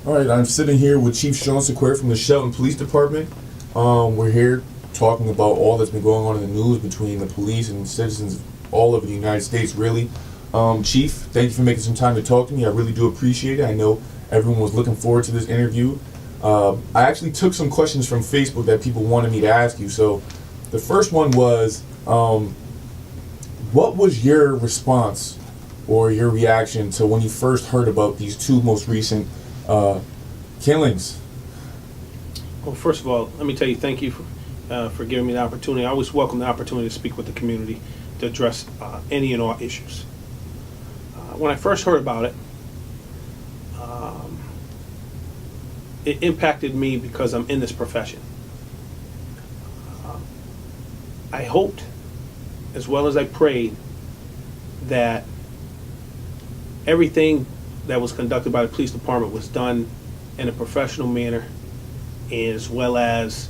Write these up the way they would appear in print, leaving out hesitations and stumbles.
All right, I'm sitting here with Chief Sean Sequeira from the Shelton Police Department. We're here talking about all that's been going on in the news between the police and citizens all over the United States, really. Chief, thank you for making some time to talk to me. I really do appreciate it. I know everyone was looking forward to this interview. I actually took some questions from Facebook that people wanted me to ask you. So the first one was, what was your response or your reaction to when you first heard about these two most recent killings? Well, first of all, let me tell you thank you for giving me the opportunity. I always welcome the opportunity to speak with the community to address any and all issues. When I first heard about it, it impacted me because I'm in this profession. I hoped, as well as I prayed, that everything that was conducted by the police department was done in a professional manner, as well as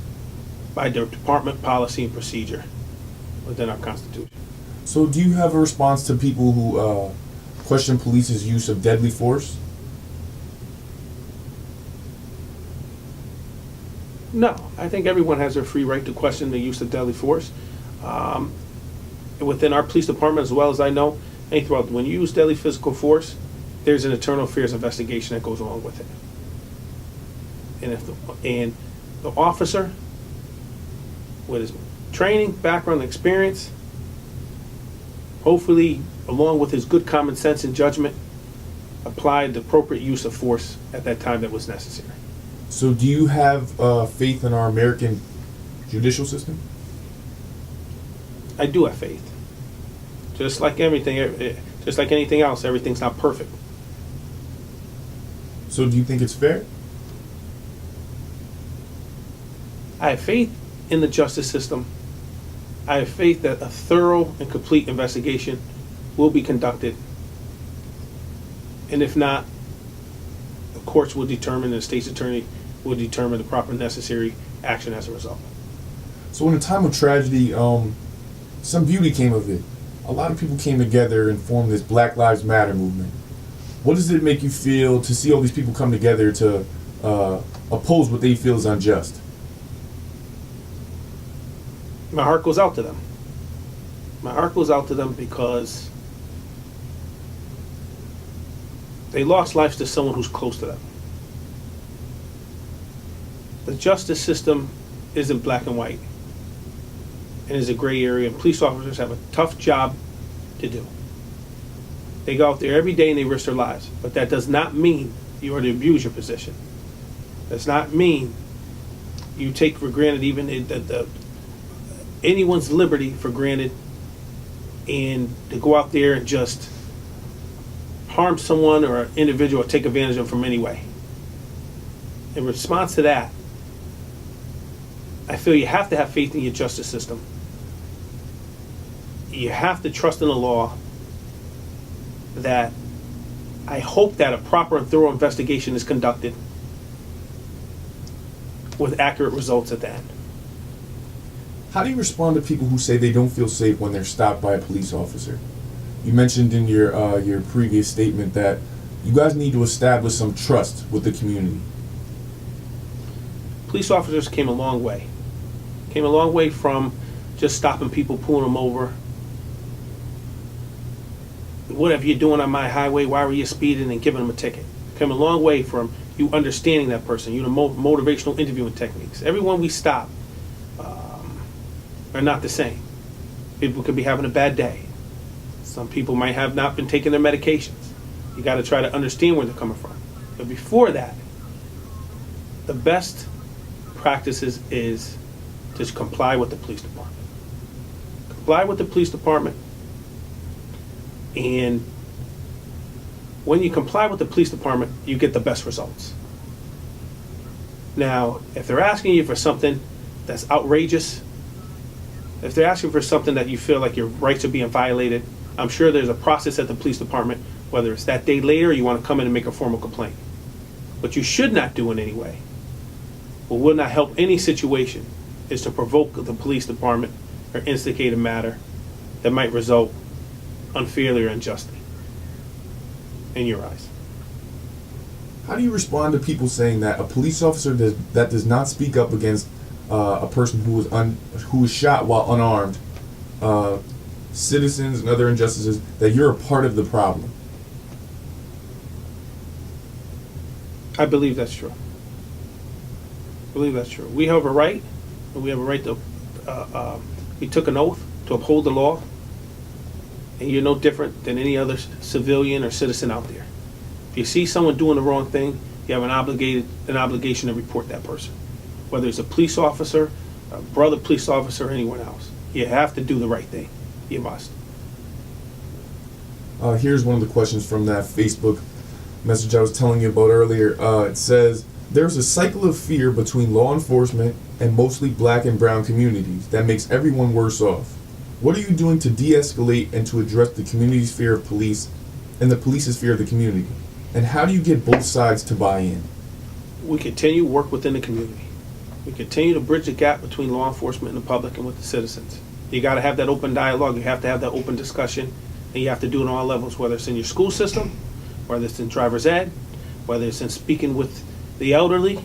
by the department policy and procedure within our Constitution. So do you have a response to people who question police's use of deadly force? No, I think everyone has their free right to question the use of deadly force. Within our police department, as well as I know, and throughout, when you use deadly physical force, there's an internal affairs investigation that goes along with it. And the officer, with his training, background, and experience, hopefully, along with his good common sense and judgment, applied the appropriate use of force at that time that was necessary. So do you have faith in our American judicial system? I do have faith. Just like everything, just like anything else, everything's not perfect. So do you think it's fair? I have faith in the justice system. I have faith that a thorough and complete investigation will be conducted. And if not, the courts will determine, and the state's attorney will determine the proper necessary action as a result. So in a time of tragedy, some beauty came of it. A lot of people came together and formed this Black Lives Matter movement. What does it make you feel to see all these people come together to oppose what they feel is unjust? My heart goes out to them. My heart goes out to them because they lost lives to someone who's close to them. The justice system isn't black and white. It is a gray area, and police officers have a tough job to do. They go out there every day and they risk their lives, but that does not mean you are to abuse your position. Does not mean you take for granted even anyone's liberty for granted, and to go out there and just harm someone or an individual or take advantage of them from any way. In response to that, I feel you have to have faith in your justice system. You have to trust in the law. That I hope that a proper and thorough investigation is conducted with accurate results at the end. How do you respond to people who say they don't feel safe when they're stopped by a police officer? You mentioned in your previous statement that you guys need to establish some trust with the community. Police officers came a long way. Came a long way from just stopping people, pulling them over. What are you doing on my highway? Why were you speeding? And giving them a ticket. Came a long way from you understanding that person, you know, motivational interviewing techniques. Everyone we stop are not the same. People could be having a bad day. Some people might have not been taking their medications. You got to try to understand where they're coming from. But before that, the best practices is to comply with the police department. Comply with the police department. And when you comply with the police department, you get the best results. Now, if they're asking you for something that's outrageous, if they're asking for something that you feel like your rights are being violated, I'm sure there's a process at the police department, whether it's that day later or you want to come in and make a formal complaint. What you should not do in any way, or will not help any situation, is to provoke the police department or instigate a matter that might result unfairly or unjustly in your eyes. How do you respond to people saying that a police officer that does not speak up against a person who was shot while unarmed, citizens and other injustices, that you're a part of the problem? I believe that's true. I believe that's true. We have a right, and we have a right to, we took an oath to uphold the law, and you're no different than any other civilian or citizen out there. If you see someone doing the wrong thing, you have an obligation to report that person. Whether it's a police officer, a brother police officer, or anyone else. You have to do the right thing. You must. Here's one of the questions from that Facebook message I was telling you about earlier. It says, there's a cycle of fear between law enforcement and mostly black and brown communities that makes everyone worse off. What are you doing to de-escalate and to address the community's fear of police and the police's fear of the community? And how do you get both sides to buy in? We continue to work within the community. We continue to bridge the gap between law enforcement and the public and with the citizens. You got to have that open dialogue. You have to have that open discussion. And you have to do it on all levels, whether it's in your school system, whether it's in driver's ed, whether it's in speaking with the elderly,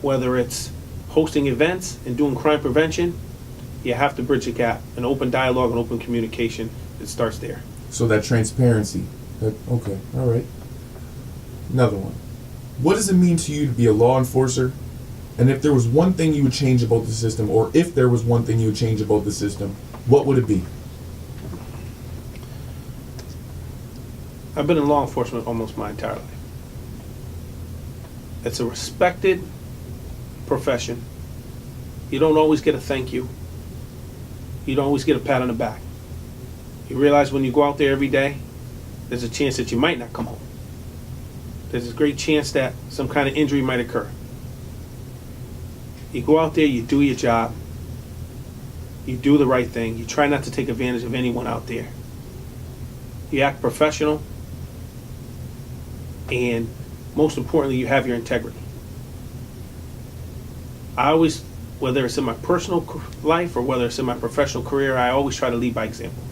whether it's hosting events and doing crime prevention. You have to bridge the gap. An open dialogue and open communication, it starts there. So that transparency. Okay, all right. Another one. What does it mean to you to be a law enforcer? And if there was one thing you would change about the system, or if there was one thing you would change about the system, what would it be? I've been in law enforcement almost my entire life. It's a respected profession. You don't always get a thank you. You don't always get a pat on the back. You realize when you go out there every day, there's a chance that you might not come home. There's a great chance that some kind of injury might occur. You go out there, you do your job, you do the right thing, you try not to take advantage of anyone out there. You act professional, and most importantly, you have your integrity. I always, whether it's in my personal life or whether it's in my professional career, I always try to lead by example.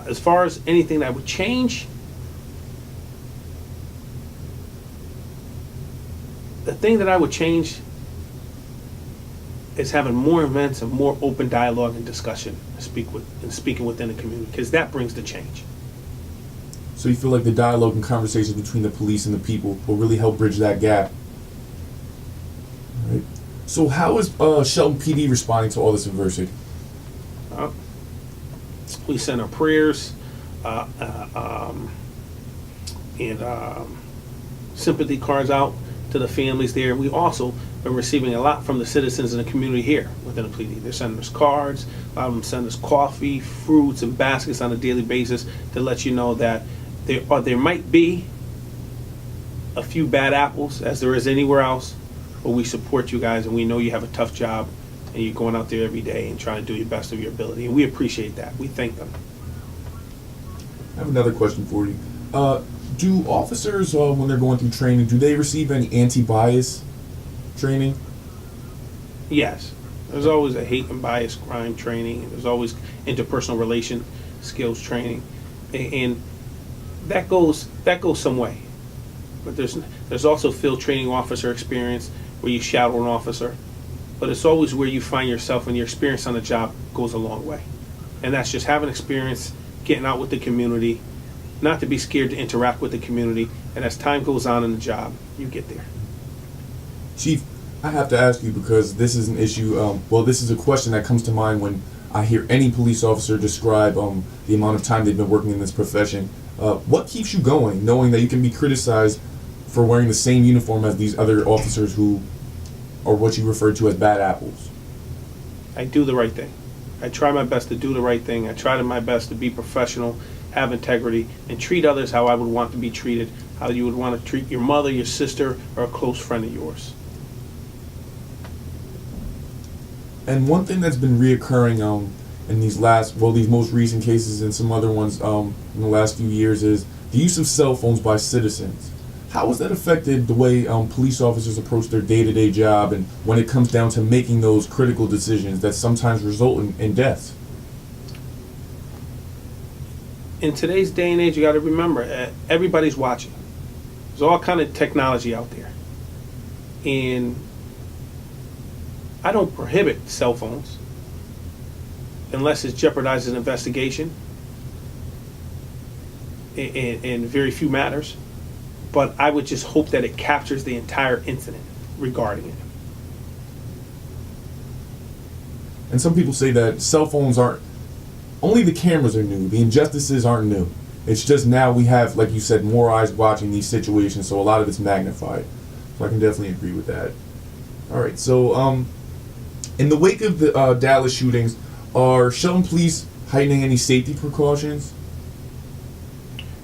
As far as anything that would change, the thing that I would change is having more events and more open dialogue and discussion speaking within the community, because that brings the change. So you feel like the dialogue and conversations between the police and the people will really help bridge that gap? All right. So how is Shelton PD responding to all this adversity? We send our prayers and sympathy cards out to the families there. We also are receiving a lot from the citizens in the community here within the PD. They're sending us cards, a lot of them send us coffee, fruits, and baskets on a daily basis to let you know that there might be a few bad apples, as there is anywhere else, but we support you guys, and we know you have a tough job, and you're going out there every day and trying to do your best of your ability, and we appreciate that. We thank them. I have another question for you. Do officers, when they're going through training, do they receive any anti-bias training? Yes. There's always a hate and bias crime training. There's always interpersonal relation skills training. And that goes some way. But there's also field training officer experience where you shadow an officer. But it's always where you find yourself, and your experience on the job goes a long way. And that's just having experience, getting out with the community, not to be scared to interact with the community, and as time goes on in the job, you get there. Chief, I have to ask you, because this is an issue, this is a question that comes to mind when I hear any police officer describe the amount of time they've been working in this profession. What keeps you going, knowing that you can be criticized for wearing the same uniform as these other officers who are what you refer to as bad apples? I do the right thing. I try my best to do the right thing. I try my best to be professional, have integrity, and treat others how I would want to be treated, how you would want to treat your mother, your sister, or a close friend of yours. And one thing that's been reoccurring in these most recent cases and some other ones in the last few years is the use of cell phones by citizens. How has that affected the way police officers approach their day-to-day job, and when it comes down to making those critical decisions that sometimes result in deaths? in today's day and age, you got to remember, everybody's watching. There's all kind of technology out there. And I don't prohibit cell phones unless it jeopardizes an investigation in very few matters. But I would just hope that it captures the entire incident regarding it. And some people say that cell phones aren't, only the cameras are new. The injustices aren't new. It's just now we have, like you said, more eyes watching these situations, so a lot of it's magnified. So I can definitely agree with that. All right, so in the wake of the Dallas shootings, are Shelton police heightening any safety precautions?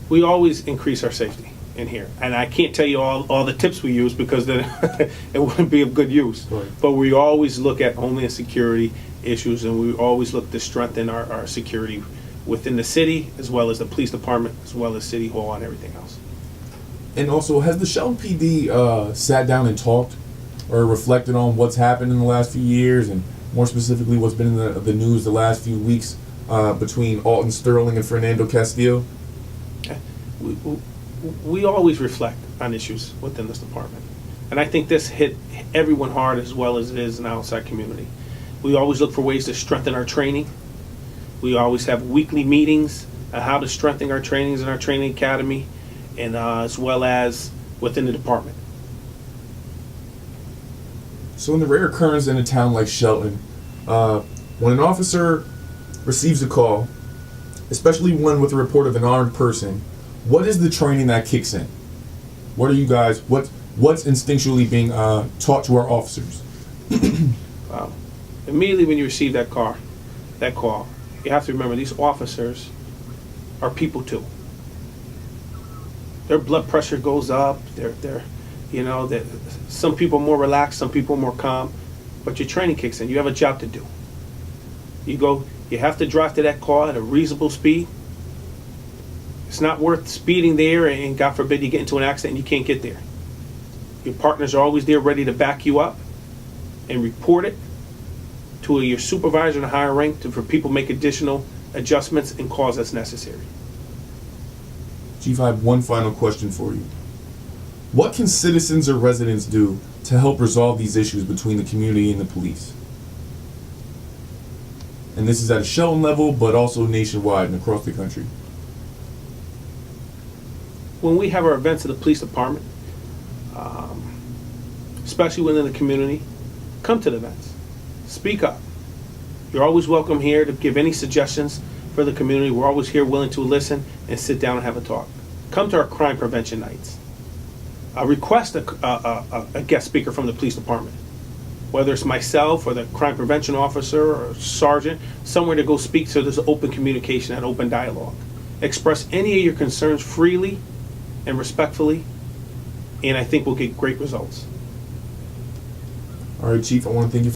We always increase our safety in here. And I can't tell you all the tips we use because then it wouldn't be of good use. Right. But we always look at homeland security issues, and we always look to strengthen our security within the city, as well as the police department, as well as City Hall and everything else. And also, has the Shelton PD sat down and talked or reflected on what's happened in the last few years, and more specifically what's been in the news the last few weeks between Alton Sterling and Fernando Castillo? We always reflect on issues within this department. And I think this hit everyone hard as well as it is in the outside community. We always look for ways to strengthen our training. We always have weekly meetings on how to strengthen our trainings in our training academy, and as well as within the department. So in the rare occurrence in a town like Shelton, when an officer receives a call, especially one with a report of an armed person, what is the training that kicks in? What are you guys, what's instinctually being taught to our officers? Wow. Immediately when you receive that call, you have to remember these officers are people too. Their blood pressure goes up. Some people are more relaxed, some people are more calm, but your training kicks in. You have a job to do. You have to drive to that call at a reasonable speed. It's not worth speeding there and God forbid you get into an accident and you can't get there. Your partners are always there ready to back you up and report it to your supervisor in a higher rank for people to make additional adjustments and calls as necessary. Chief, I have one final question for you. What can citizens or residents do to help resolve these issues between the community and the police? And this is at a Shelton level, but also nationwide and across the country. When we have our events at the police department, especially within the community, come to the events. Speak up. You're always welcome here to give any suggestions for the community. We're always here willing to listen and sit down and have a talk. Come to our crime prevention nights. Request a guest speaker from the police department, whether it's myself or the crime prevention officer or sergeant, somewhere to go speak so there's open communication and open dialogue. Express any of your concerns freely and respectfully, and I think we'll get great results. All right, Chief, I want to thank you